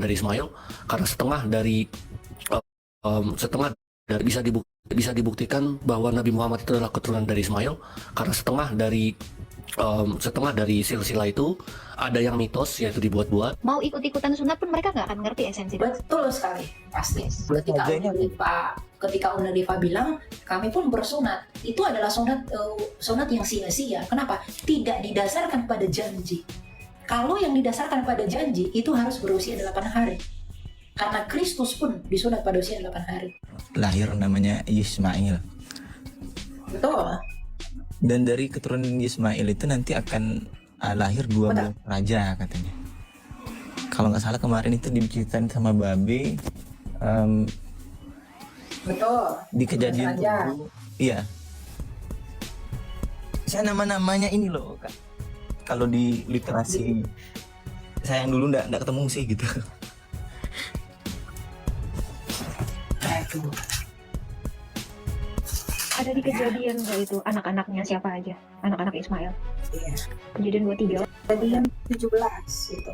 dari Ismail, karena setengah dari bisa dibuktikan bahwa Nabi Muhammad itu adalah keturunan dari Ismail, karena setengah dari silsilah itu ada yang mitos, yaitu dibuat-buat. Mau ikut-ikutan sunat pun mereka nggak akan ngerti esensi. Betul sekali, pasti. Ketika Unadifa bilang kami pun bersunat, itu adalah sunat yang sia-sia. Kenapa? Tidak didasarkan pada janji. Kalau yang didasarkan pada janji itu harus berusia 8 hari. Karena Kristus pun disunat pada usia 8 hari. Lahir namanya Ismail. Betul. Dan dari keturunan Ismail itu nanti akan lahir 12 raja katanya. Kalau nggak salah kemarin itu diceritain sama Babe. Betul. Di kejadian dulu, iya. Saya nama-namanya ini loh, Kak. Kalau di literasi saya yang dulu nggak ketemu sih gitu. Ada di kejadian nggak itu anak-anaknya siapa aja? Anak-anak Ismail. Iya. Kejadian 23. Kejadian 17 itu.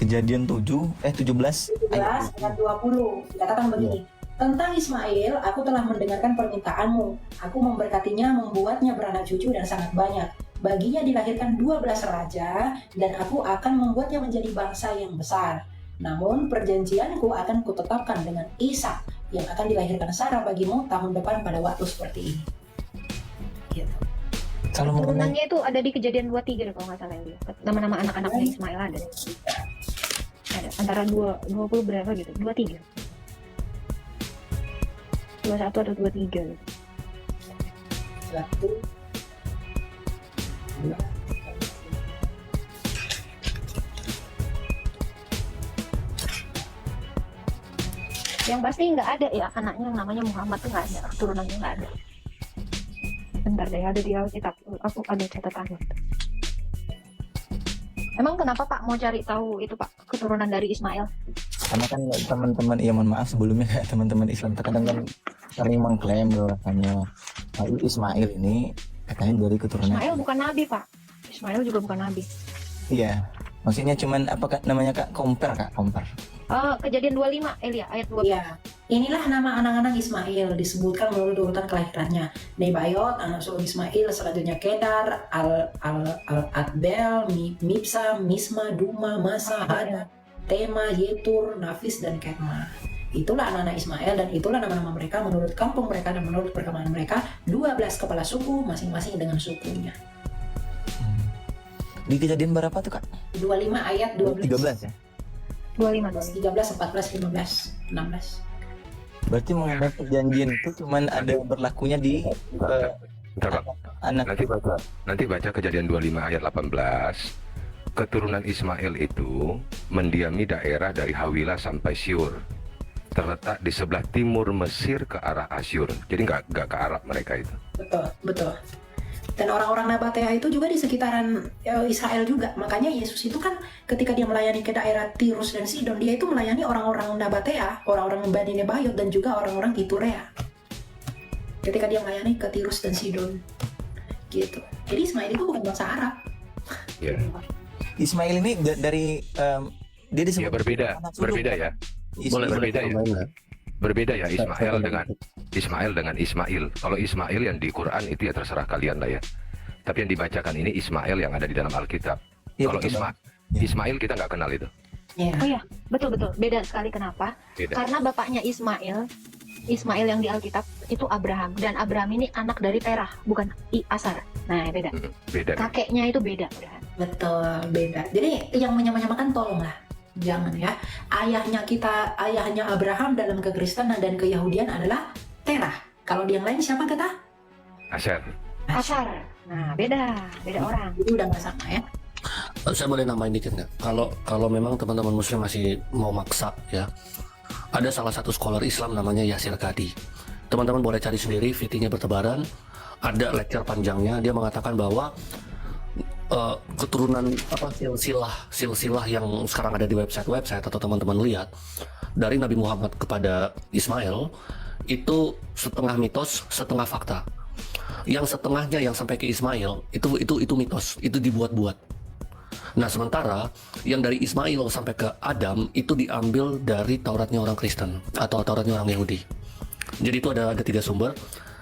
Kejadian 17 ayat 20 dikatakan begini. Tentang Ismail, aku telah mendengarkan permintaanmu. Aku memberkatinya, membuatnya beranak cucu dan sangat banyak. Baginya dilahirkan 12 raja, dan aku akan membuatnya menjadi bangsa yang besar. Namun perjanjianku akan kutetapkan dengan Ishak yang akan dilahirkan Sarah bagimu tahun depan pada waktu seperti ini. Gitu. Kalau Turunannya itu ada di kejadian 23 kalau nggak salah itu. Nama-nama anak-anaknya Ismail ada. Ada antara 20 berapa gitu? 23. 21 atau 23 gitu. 1, 2, Yang pasti nggak ada ya anaknya yang namanya Muhammad tuh nggak ada, turunannya nggak ada. Bentar deh, ada di Alkitab. Aku ada catatannya. Emang kenapa Pak mau cari tahu itu Pak keturunan dari Ismail? karena kan teman-teman, ya mohon maaf sebelumnya teman-teman Islam terkadang kan sering mengklaim bahwasanya Ismail ini katanya dari keturunan. Ismail bukan nabi Pak. Ismail juga bukan nabi. Iya, maksudnya cuman apa namanya Kak? Compare. Kejadian 25 Elia ayat 2. ya. Inilah nama anak-anak Ismail disebutkan menurut urutan kelahirannya. Nebayot, anak sulung Ismail, selanjutnya Kedar, Al-Adbel, Mipsa, Misma, Duma, Masa, Hada, Tema, Yetur, Nafis, dan Kedma. Itulah anak-anak Ismail dan itulah nama-nama mereka menurut kampung mereka dan menurut perkembangan mereka. 12 kepala suku masing-masing dengan sukunya. Di kejadian berapa tuh Kak? 25 ayat 12. 13 ya? 25. 13, 14, 15, 16. Berarti mengenai perjanjian itu cuman ada berlakunya di Bentar, Pak. anak. Nanti baca kejadian 25 ayat 18. Keturunan Ismail itu mendiami daerah dari Hawilah sampai Syur, terletak di sebelah timur Mesir ke arah Asyur. Jadi nggak ke Arab mereka itu. Betul. Dan orang-orang Nabatea itu juga di sekitaran Israel juga. Makanya Yesus itu kan ketika dia melayani ke daerah Tirus dan Sidon, dia itu melayani orang-orang Nabatea, orang-orang Bani Nebayot dan juga orang-orang Kiturea. Ketika dia melayani ke Tirus dan Sidon. Gitu. Jadi Ismail itu bukan bangsa Arab. Ya. Ismail ini dari dia disebut Ya berbeda ya. Berbeda ya. Berbeda ya Ismail dengan Ismail. Kalau Ismail yang di Quran itu ya terserah kalian lah ya. Tapi yang dibacakan ini Ismail yang ada di dalam Alkitab. Ya, Kalau Ismail kita nggak kenal itu. Ya. Oh ya, betul. Beda sekali kenapa? Beda. Karena bapaknya Ismail yang di Alkitab itu Abraham dan Abraham ini anak dari Terah, bukan Asar. Nah, beda. Beda. Kakeknya itu beda, udah. Betul, beda. Jadi yang menyamakan tolonglah. Jangan ya. Ayahnya Abraham dalam kekristenan dan keyahudian adalah Terah. Kalau yang lain siapa kata? Asar. Asar. Nah, beda orang. Jadi udah nggak sama ya. Saya boleh nambahin dikit nggak? Kalau memang teman-teman muslim masih mau maksa ya, ada salah satu scholar Islam namanya Yasir Qadhi. Teman-teman boleh cari sendiri, VT-nya bertebaran. Ada lecture panjangnya, dia mengatakan bahwa keturunan silsilah yang sekarang ada di website atau teman-teman lihat dari Nabi Muhammad kepada Ismail itu setengah mitos, setengah fakta. Yang setengahnya yang sampai ke Ismail itu mitos, itu dibuat-buat. Nah, sementara yang dari Ismail sampai ke Adam itu diambil dari Tauratnya orang Kristen atau Tauratnya orang Yahudi. Jadi itu ada 3 sumber.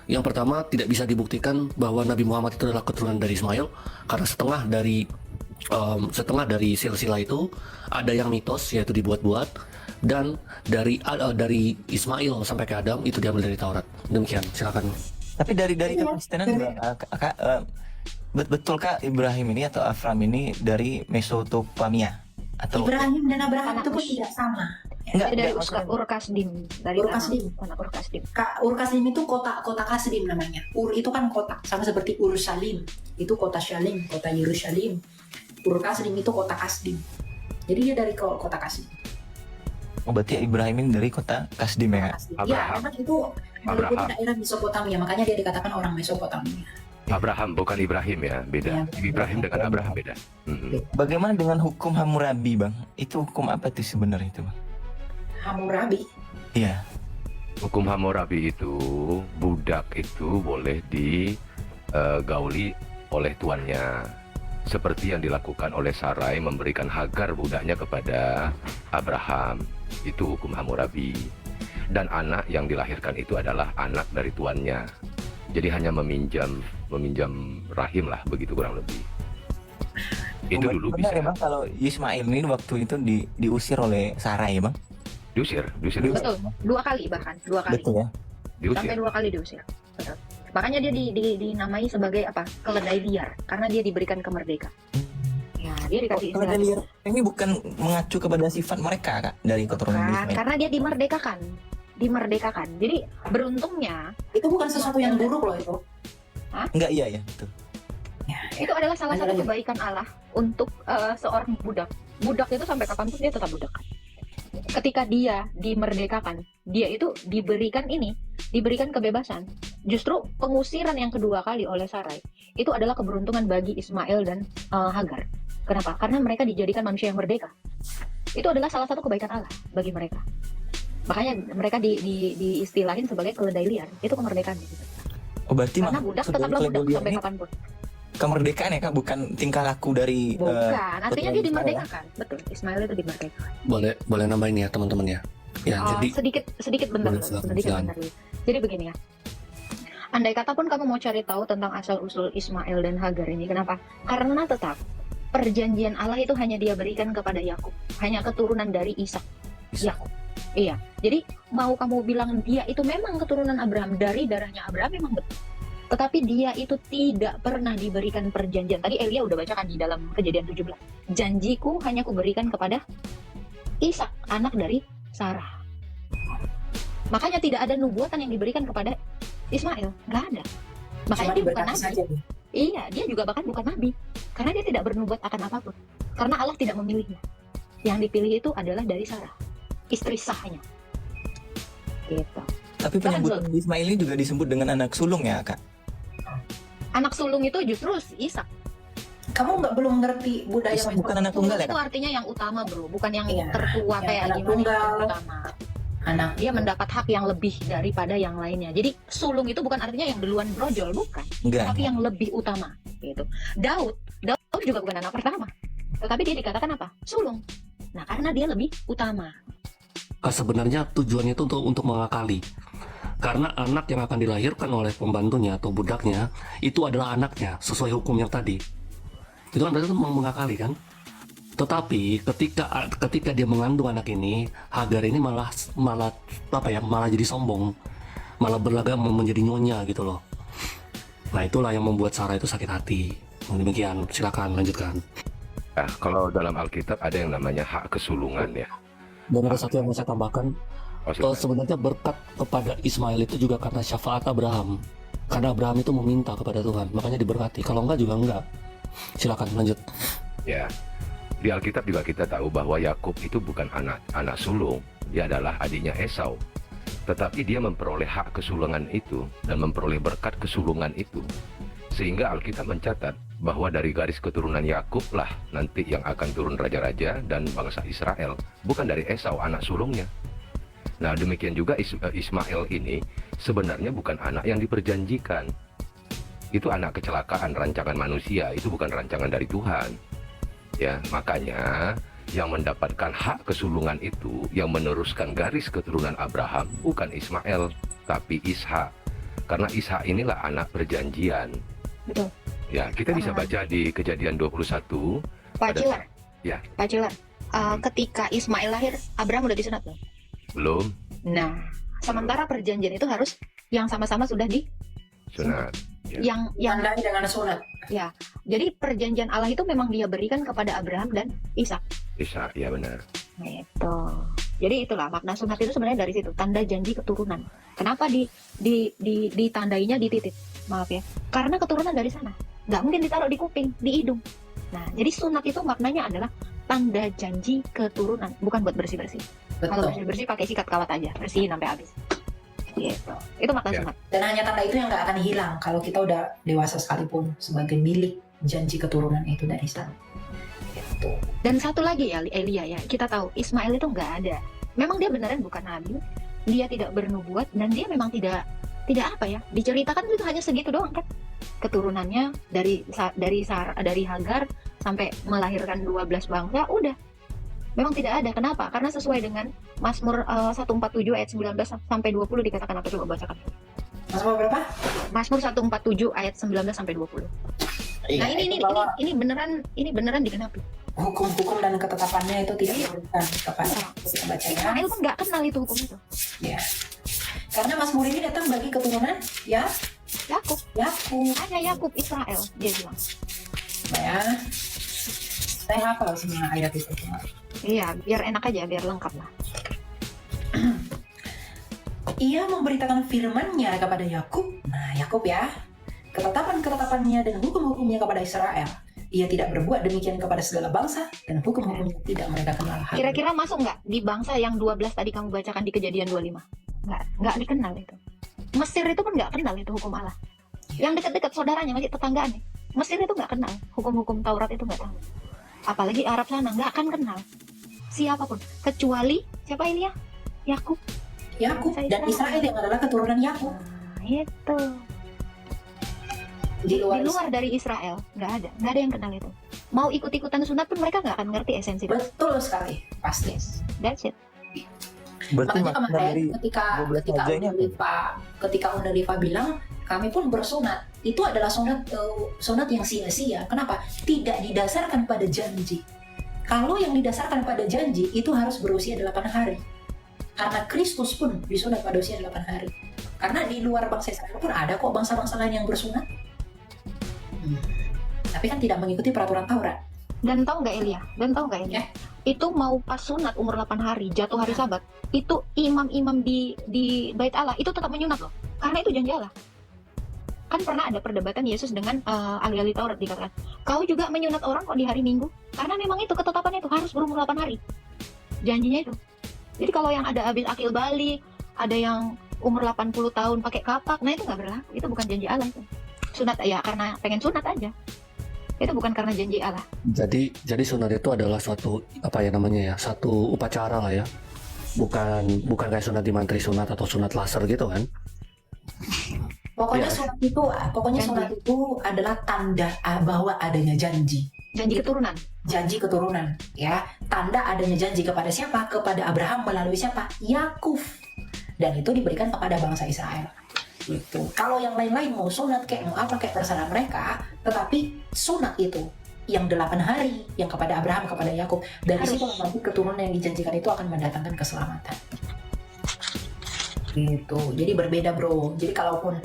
Yang pertama, tidak bisa dibuktikan bahwa Nabi Muhammad itu adalah keturunan dari Ismail karena setengah dari silsilah itu ada yang mitos, yaitu dibuat-buat, dan dari Ismail sampai ke Adam itu diambil dari Taurat. Demikian, silakan. Tapi dari Iya, kekristenan dari- juga, Kak, betul Kak Ibrahim ini atau Avram ini dari Mesopotamia atau Ibrahim dan Abraham Anak itu pun Us. tidak sama. enggak? Dari maksudnya- Ur Kasdim, dari Ur Kasdim. anak Ur Kasdim. Ur Kasdim itu kota Kasdim namanya. Ur itu kan kota, sama seperti Ursalim. Itu kota Syalim, kota Yerusalem. Ur Kasdim itu kota Kasdim. Jadi dia dari kota Kasdim. Oh, berarti Ibrahim ini dari kota Kasdim ya, Kak? Kasdim. Abraham. Ya, memang itu meliputi Abraham. daerah Mesopotamia, makanya dia dikatakan orang Mesopotamia. Abraham bukan Ibrahim ya, beda. Iya. Ibrahim dengan Abraham beda. Bagaimana dengan hukum Hammurabi, Bang? Itu hukum apa tuh sebenarnya itu, Bang? Hammurabi. Iya. Hukum Hammurabi itu budak itu boleh digauli oleh tuannya. Seperti yang dilakukan oleh Sarai memberikan Hagar budaknya kepada Abraham. Itu hukum Hammurabi. Dan anak yang dilahirkan itu adalah anak dari tuannya. Jadi hanya meminjam rahim lah, begitu kurang lebih. Itu dulu Benar ya, bisa Bang, kalau Ismail ini waktu itu diusir oleh Sarai, Bang? diusir. Betul, 2 kali bahkan, 2 kali. Betul ya? Sampai 2 kali diusir. Betul. Makanya dia dinamai sebagai apa? Keledai liar, karena dia diberikan kemerdekaan. Ya, dia dikasih Kalau istilah. liar ini bukan mengacu kepada sifat mereka, Kak, dari keturunan Bukan, Ismail. karena dia dimerdekakan. Jadi beruntungnya Itu bukan sesuatu yang buruk loh itu. Enggak, iya ya, betul. itu adalah salah satu kebaikan Allah untuk seorang budak. Budak itu sampai kapanpun dia tetap budak. Ketika dia dimerdekakan, dia itu diberikan kebebasan. Justru pengusiran yang kedua kali oleh Sarai itu adalah keberuntungan bagi Ismail dan Hagar. Kenapa? Karena mereka dijadikan manusia yang merdeka. Itu adalah salah satu kebaikan Allah bagi mereka. Makanya mereka diistilahin sebagai keledai liar. Itu kemerdekaan gitu. Oh, berarti Karena budak tetaplah budak sampai kapanpun. kemerdekaan ya, Kak, bukan tingkah laku dari Bukan, artinya dia keturunan Ismail, dimerdekakan. Betul, Ismail itu dimerdekakan. Boleh nambahin ya teman-teman ya. Ya, jadi sedikit bentar, Boleh, dulu, silakan, sedikit silakan. bentar dulu. Jadi begini ya. Andai kata pun kamu mau cari tahu tentang asal usul Ismail dan Hagar ini, kenapa? Karena tetap perjanjian Allah itu hanya dia berikan kepada Yakub, hanya keturunan dari Ishak. Yakub. Iya. Jadi mau kamu bilang dia itu memang keturunan Abraham, dari darahnya Abraham memang betul. Tetapi dia itu tidak pernah diberikan perjanjian. Tadi Elia udah bacakan di dalam Kejadian 17. Janjiku hanya kuberikan kepada Ishak, anak dari Sarah. Makanya tidak ada nubuatan yang diberikan kepada Ismail, nggak ada. Makanya Cuma dia bukan diberkati nabi. saja. Dia. Iya, dia juga bahkan bukan nabi. Karena dia tidak bernubuat akan apapun. Karena Allah tidak memilihnya. Yang dipilih itu adalah dari Sarah, istri sahnya. Gitu. Tapi penyebutan Ismail ini juga disebut dengan anak sulung ya, Kak? Anak sulung itu justru Ishak. Kamu belum ngerti budaya Ishak bukan anak tunggal ya, Itu Kak? artinya yang utama, bro, bukan yang Iya, tertua yang kayak anak gimana tunggal. yang pertama. anak. Dia mendapat hak yang lebih daripada yang lainnya. Jadi sulung itu bukan artinya yang duluan brojol, bukan. Enggak. Tapi yang lebih utama, gitu. Daud juga bukan anak pertama, tetapi dia dikatakan apa? Sulung. Nah, karena dia lebih utama. sebenarnya tujuannya itu untuk mengakali. Karena anak yang akan dilahirkan oleh pembantunya atau budaknya itu adalah anaknya sesuai hukum yang tadi. Itu kan berarti mengakali kan? Tetapi ketika dia mengandung anak ini, Hagar ini malah jadi sombong, malah berlagak menjadi nyonya gitu loh. Nah, itulah yang membuat Sarah itu sakit hati. Demikian, silakan lanjutkan. Nah, kalau dalam Alkitab ada yang namanya hak kesulungan ya. Dan ada satu yang mau saya tambahkan, sebenarnya berkat kepada Ismail itu juga karena syafaat Abraham. Karena Abraham itu meminta kepada Tuhan, makanya diberkati. Kalau enggak juga enggak. Silakan lanjut. Ya, di Alkitab juga kita tahu bahwa Yakub itu bukan anak sulung, dia adalah adiknya Esau. Tetapi dia memperoleh hak kesulungan itu dan memperoleh berkat kesulungan itu. Sehingga Alkitab mencatat bahwa dari garis keturunan Yakub lah nanti yang akan turun raja-raja dan bangsa Israel, bukan dari Esau anak sulungnya. Nah, demikian juga Ismail ini sebenarnya bukan anak yang diperjanjikan. Itu anak kecelakaan rancangan manusia, itu bukan rancangan dari Tuhan. Ya, makanya yang mendapatkan hak kesulungan itu, yang meneruskan garis keturunan Abraham bukan Ismail, tapi Ishak. Karena Ishak inilah anak perjanjian. Betul. Ya, kita bisa baca di Kejadian 21. Pak Ada- Cilar. Ya. Pak Cilar. Ketika Ismail lahir, Abraham udah disunat belum? Belum Nah, sementara perjanjian itu harus yang sama-sama sudah di sunat. Ya. yang Tandai dengan sunat. jadi perjanjian Allah itu memang dia berikan kepada Abraham dan Ishak. Ishak, ya benar. Gitu. Jadi itulah makna sunat itu sebenarnya dari situ, tanda janji keturunan. Kenapa ditandainya di titik? Maaf ya. Karena keturunan dari sana. Nggak mungkin ditaruh di kuping, di hidung. Nah, jadi sunat itu maknanya adalah tanda janji keturunan, bukan buat bersih-bersih. Kalau Betul. bersih-bersih pakai sikat kawat aja, bersihin sampai habis. Gitu. Itu makna Ya. sunat. Dan hanya tanda itu yang nggak akan hilang kalau kita udah dewasa sekalipun sebagai milik janji keturunan itu dari sana. Gitu. Dan satu lagi ya Elia ya, kita tahu Ismail itu nggak ada. Memang dia beneran bukan nabi, dia tidak bernubuat dan dia memang tidak apa ya, diceritakan itu hanya segitu doang kan. Keturunannya dari Hagar sampai melahirkan 12 bangsa, udah. Memang tidak ada. Kenapa? Karena sesuai dengan Mazmur 147 ayat 19 sampai 20 dikatakan apa, coba bacakan. Mazmur berapa? Mazmur 147 ayat 19 sampai 20. Nah, ini beneran digenapi. Hukum-hukum dan ketetapannya itu tidak diberikan kepada kita bacanya. Ismail pun nggak kenal itu hukum itu. Ya. Karena Mazmur ini datang bagi keturunan ya Yakub, Yakub. hanya Yakub Israel dia bilang. Ya. Saya hafal semua ayat itu semua. Iya, biar enak aja, biar lengkap lah. Ia memberitakan firman-Nya kepada Yakub. Nah, Yakub ya. Ketetapan-ketetapannya dan hukum-hukumnya kepada Israel. Ia tidak berbuat demikian kepada segala bangsa dan hukum-hukumnya tidak mereka kenal. Kira-kira masuk nggak di bangsa yang 12 tadi kamu bacakan di Kejadian 25? Nggak dikenal itu. Mesir itu pun nggak kenal itu hukum Allah. Yang dekat-dekat saudaranya, masih tetanggaan nih. Mesir itu nggak kenal. Hukum-hukum Taurat itu nggak tahu. Apalagi Arab sana nggak akan kenal. Siapapun. Kecuali, siapa ini ya? Yakub. Yakub dan Israel yang adalah keturunan Yakub. Nah, itu. Di luar, Di luar dari Israel, nggak ada yang kenal itu. Mau ikut-ikutan sunat pun mereka nggak akan ngerti esensi itu. betul sekali, pasti. That's it. Berarti Makanya makna kemarin dari ketika 12 raja ini apa? ketika Undaliva bilang kami pun bersunat, itu adalah sunat yang sia-sia. Kenapa? Tidak didasarkan pada janji. Kalau yang didasarkan pada janji itu harus berusia 8 hari. Karena Kristus pun disunat pada usia 8 hari. Karena di luar bangsa Israel pun ada kok bangsa-bangsa lain yang bersunat. Tapi kan tidak mengikuti peraturan Taurat. Dan tahu nggak Elia? Ya. Itu mau pas sunat umur 8 hari, jatuh hari Sabat, itu imam-imam di Bait Allah itu tetap menyunat loh. Karena itu janji Allah. Kan pernah ada perdebatan Yesus dengan ahli-ahli Taurat dikatakan, kau juga menyunat orang kok di hari Minggu? Karena memang itu ketetapannya itu harus berumur 8 hari. Janjinya itu. Jadi kalau yang ada habis akil balik, ada yang umur 80 tahun pakai kapak, nah itu nggak berlaku. Itu bukan janji Allah itu. Sunat ya karena pengen sunat aja. Itu bukan karena janji Allah. Jadi sunat itu adalah suatu satu upacara lah ya. Bukan kayak sunat di mantri sunat atau sunat laser gitu kan. Pokoknya Ya. sunat itu adalah tanda bahwa adanya janji. Janji keturunan. Janji keturunan, ya. Tanda adanya janji kepada siapa? Kepada Abraham melalui siapa? Yakub. Dan itu diberikan kepada bangsa Israel. Gitu. Kalau yang lain-lain mau sunat kayak mau apa kayak terserah mereka, tetapi sunat itu yang 8 hari yang kepada Abraham, kepada Yakub, dari Harus. situ nanti keturunan yang dijanjikan itu akan mendatangkan keselamatan. Gitu. Jadi berbeda, bro. Jadi kalaupun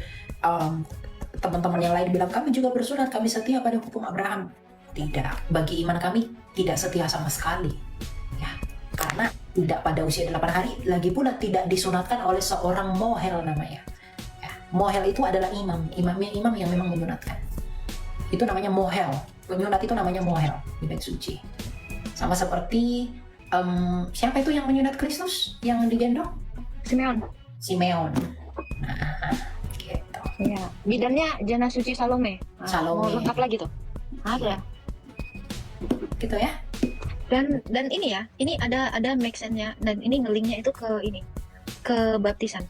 teman-teman yang lain bilang kami juga bersunat, kami setia pada hukum Abraham, tidak. Bagi iman kami tidak setia sama sekali. Ya, karena tidak pada usia 8 hari, lagi pula tidak disunatkan oleh seorang mohel namanya. Mohel itu adalah imam yang memang menyunatkan. Itu namanya mohel. Penyunat itu namanya mohel di bait suci. Sama seperti siapa itu yang menyunat Kristus yang digendong? Simeon. Simeon. Nah, gitu. Iya. Bidannya Jana Suci Salome. Nah, Salome. Mau lengkap lagi tuh. Ada. Gitu ya. Dan ini ya, ini ada make sense-nya dan ini ngelinknya itu ke baptisan.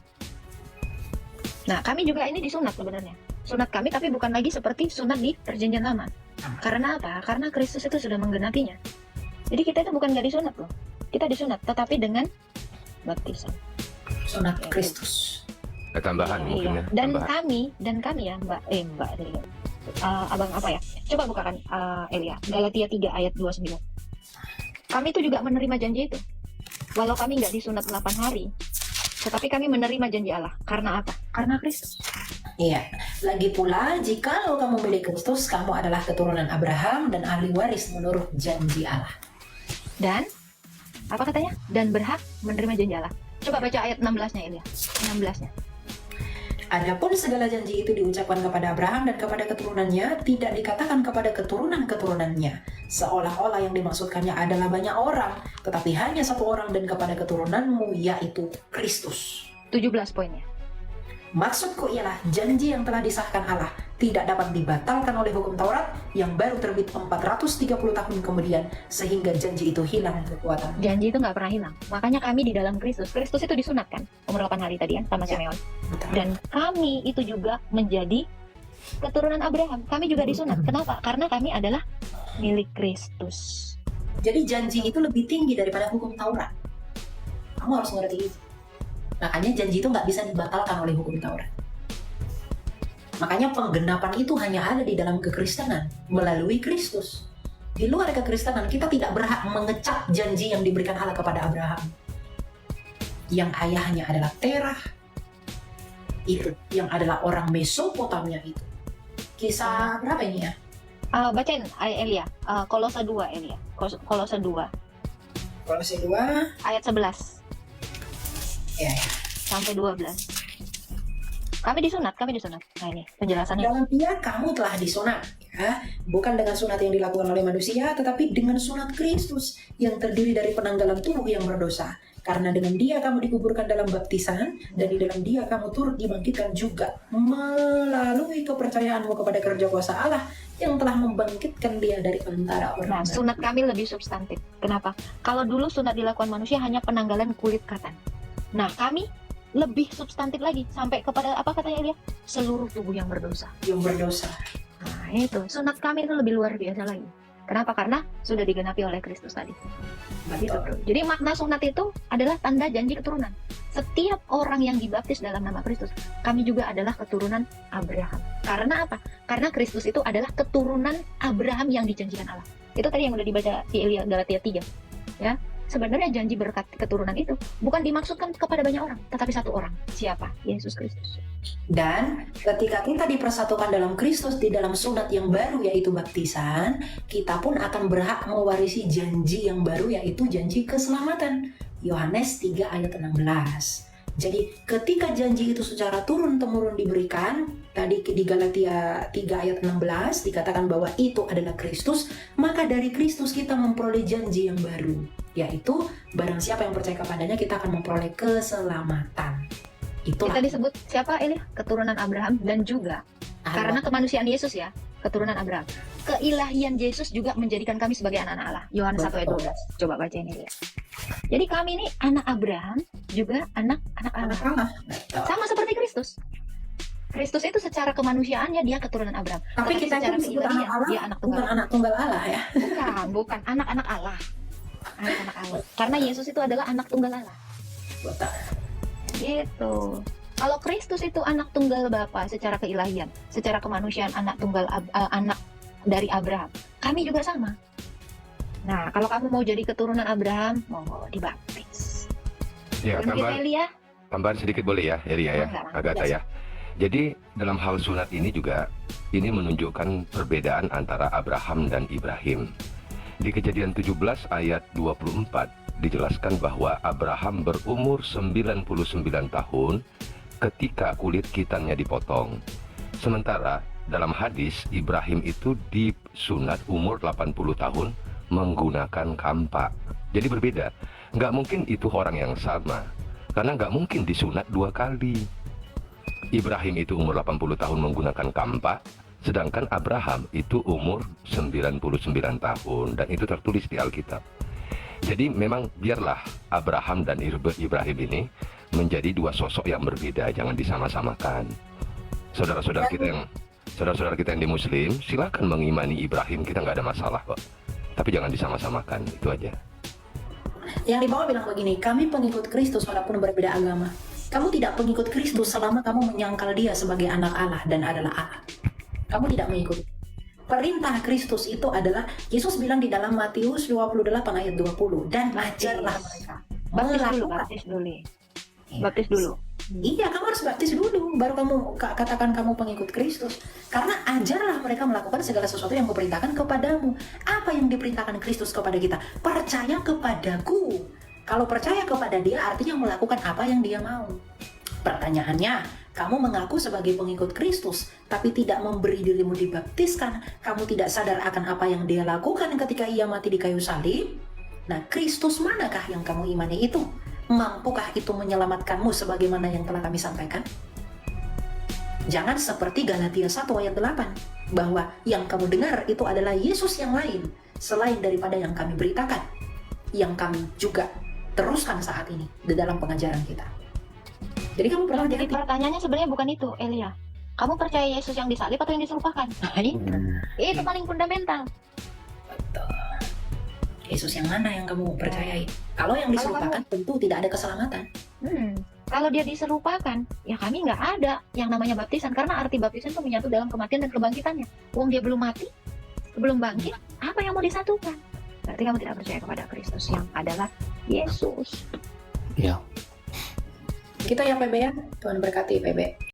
Nah, kami juga ini disunat sebenarnya. Sunat kami tapi bukan lagi seperti sunat di perjanjian lama. Karena apa? Karena Kristus itu sudah menggenapinya. Jadi kita itu bukan nggak disunat loh. Kita disunat, tetapi dengan baptisan. Sunat Kristus. Tambahan mungkin ya. Dan Tambahan. kami ya Mbak Abang apa ya? Coba bukakan Elia. Galatia 3 ayat 29. Kami itu juga menerima janji itu. Walau kami nggak disunat 8 hari, tetapi kami menerima janji Allah. Karena apa? Karena Kristus. Iya. Lagi pula, jikalau kamu milik Kristus, kamu adalah keturunan Abraham dan ahli waris menurut janji Allah. Dan apa katanya? Dan berhak menerima janji Allah. Coba baca ayat 16-nya Elia. 16-nya. Adapun segala janji itu diucapkan kepada Abraham dan kepada keturunannya, tidak dikatakan kepada keturunan-keturunannya. Seolah-olah yang dimaksudkannya adalah banyak orang, tetapi hanya satu orang dan kepada keturunanmu, yaitu Kristus. 17 poinnya. Maksudku ialah janji yang telah disahkan Allah tidak dapat dibatalkan oleh hukum Taurat yang baru terbit 430 tahun kemudian, sehingga janji itu hilang kekuatan. Janji itu nggak pernah hilang. Makanya kami di dalam Kristus. Kristus itu disunat kan? Umur 8 hari tadi kan sama Simeon. Dan kami itu juga menjadi keturunan Abraham. Kami juga disunat. Kenapa? Karena kami adalah milik Kristus. Jadi janji itu lebih tinggi daripada hukum Taurat. Kamu harus ngerti itu. Makanya janji itu nggak bisa dibatalkan oleh hukum Taurat. Makanya penggenapan itu hanya ada di dalam kekristenan melalui Kristus. Di luar kekristenan kita tidak berhak mengecap janji yang diberikan Allah kepada Abraham. Yang ayahnya adalah Terah, itu yang adalah orang Mesopotamia itu. Kisah berapa ini ya? Bacain Elia. Kolose 2 Elia. Kolose 2 Kolose 2 ayat 11 ya. sampai 12. Kami disunat. Nah ini penjelasannya. Dalam Dia kamu telah disunat, ya, bukan dengan sunat yang dilakukan oleh manusia, tetapi dengan sunat Kristus yang terdiri dari penanggalan tubuh yang berdosa. Karena dengan Dia kamu dikuburkan dalam baptisan, dan di dalam Dia kamu turut dibangkitkan juga melalui kepercayaanmu kepada kerja kuasa Allah yang telah membangkitkan Dia dari antara Nah, orang mati. sunat kami lebih substantif. Kenapa? Kalau dulu sunat dilakukan manusia hanya penanggalan kulit katan. Nah, kami lebih substantif lagi sampai kepada apa katanya Elia? Seluruh tubuh yang berdosa. Yang berdosa. Nah, itu sunat kami itu lebih luar biasa lagi. Kenapa? Karena sudah digenapi oleh Kristus tadi. Gitu, bro. Jadi makna sunat itu adalah tanda janji keturunan. Setiap orang yang dibaptis dalam nama Kristus, kami juga adalah keturunan Abraham. Karena apa? Karena Kristus itu adalah keturunan Abraham yang dijanjikan Allah. Itu tadi yang udah dibaca si Elia Galatia 3. Ya. Sebenarnya janji berkat keturunan itu bukan dimaksudkan kepada banyak orang, tetapi satu orang. Siapa? Yesus Kristus. Dan ketika kita dipersatukan dalam Kristus di dalam sunat yang baru yaitu baptisan, kita pun akan berhak mewarisi janji yang baru yaitu janji keselamatan. Yohanes 3 ayat 16. Jadi ketika janji itu secara turun-temurun diberikan, tadi di Galatia 3 ayat 16 dikatakan bahwa itu adalah Kristus, maka dari Kristus kita memperoleh janji yang baru, yaitu barang siapa yang percaya kepadanya kita akan memperoleh keselamatan. Itulah Kita disebut siapa Elia? Keturunan Abraham dan juga karena kemanusiaan Yesus ya, keturunan Abraham. Keilahian Yesus juga menjadikan kami sebagai anak-anak Allah. Yohanes 1 ayat 12. Coba baca ini lihat. Jadi kami ini anak Abraham juga anak-anak Allah. Allah. Sama seperti Kristus. Kristus itu secara kemanusiaannya dia keturunan Abraham. Tapi kita secara itu disebut anak keilahian Allah, dia anak bukan tunggal. anak tunggal Allah ya. Bukan anak-anak Allah. Anak-anak Allah. Karena Yesus itu adalah anak tunggal Allah. Betul. Gitu. Kalau Kristus itu anak tunggal Bapa secara keilahian, secara kemanusiaan anak tunggal anak dari Abraham. Kami juga sama. Nah, kalau kamu mau jadi keturunan Abraham, mau dibaptis. Ya, Dan kita Elia, tambahan sedikit boleh ya, Elia ya, Enggak, Agatha ya. Jadi dalam hal sunat ini juga ini menunjukkan perbedaan antara Abraham dan Ibrahim. Di Kejadian 17 ayat 24 dijelaskan bahwa Abraham berumur 99 tahun ketika kulit khitannya dipotong. Sementara dalam hadis Ibrahim itu disunat umur 80 tahun menggunakan kampak. Jadi berbeda. Nggak mungkin itu orang yang sama. Karena nggak mungkin disunat 2 kali. Ibrahim itu umur 80 tahun menggunakan kampak, sedangkan Abraham itu umur 99 tahun. Dan itu tertulis di Alkitab. Jadi memang biarlah Abraham dan Ibrahim ini menjadi 2 sosok yang berbeda, jangan disama-samakan. Saudara-saudara kita yang di Muslim, silakan mengimani Ibrahim, kita nggak ada masalah kok. Tapi jangan disama-samakan, itu aja. Yang di bawah bilang begini, kami pengikut Kristus walaupun berbeda agama. Kamu tidak pengikut Kristus selama kamu menyangkal dia sebagai anak Allah dan adalah Allah. Kamu tidak mengikuti. Perintah Kristus itu adalah, Yesus bilang di dalam Matius 28 ayat 20, dan ajarlah mereka. Baptis dulu. Baptis dulu. Iya, kamu harus baptis dulu, baru kamu katakan kamu pengikut Kristus. Karena ajarlah mereka melakukan segala sesuatu yang kuperintahkan kepadamu. Apa yang diperintahkan Kristus kepada kita? Percaya kepadaku. Kalau percaya kepada dia artinya melakukan apa yang dia mau. Pertanyaannya, kamu mengaku sebagai pengikut Kristus, tapi tidak memberi dirimu dibaptiskan. Kamu tidak sadar akan apa yang dia lakukan ketika ia mati di kayu salib. Nah, Kristus manakah yang kamu imani itu? Mampukah itu menyelamatkanmu sebagaimana yang telah kami sampaikan? Jangan seperti Galatia 1 ayat 8, bahwa yang kamu dengar itu adalah Yesus yang lain, selain daripada yang kami beritakan, yang kami juga teruskan saat ini di dalam pengajaran kita. Jadi kamu perlu Jadi hati-hati. pertanyaannya sebenarnya bukan itu, Elia. Kamu percaya Yesus yang disalib atau yang diserupakan? Nah, itu paling fundamental. Yesus yang mana yang kamu percayai? Kalau yang diserupakan tentu tidak ada keselamatan. Kalau dia diserupakan, ya kami nggak ada yang namanya baptisan, karena arti baptisan itu menyatu dalam kematian dan kebangkitannya. Wong dia belum mati, belum bangkit, apa yang mau disatukan? Berarti kamu tidak percaya kepada Kristus yang adalah Yesus. Ya. Kita ya PB ya, Tuhan berkati PB.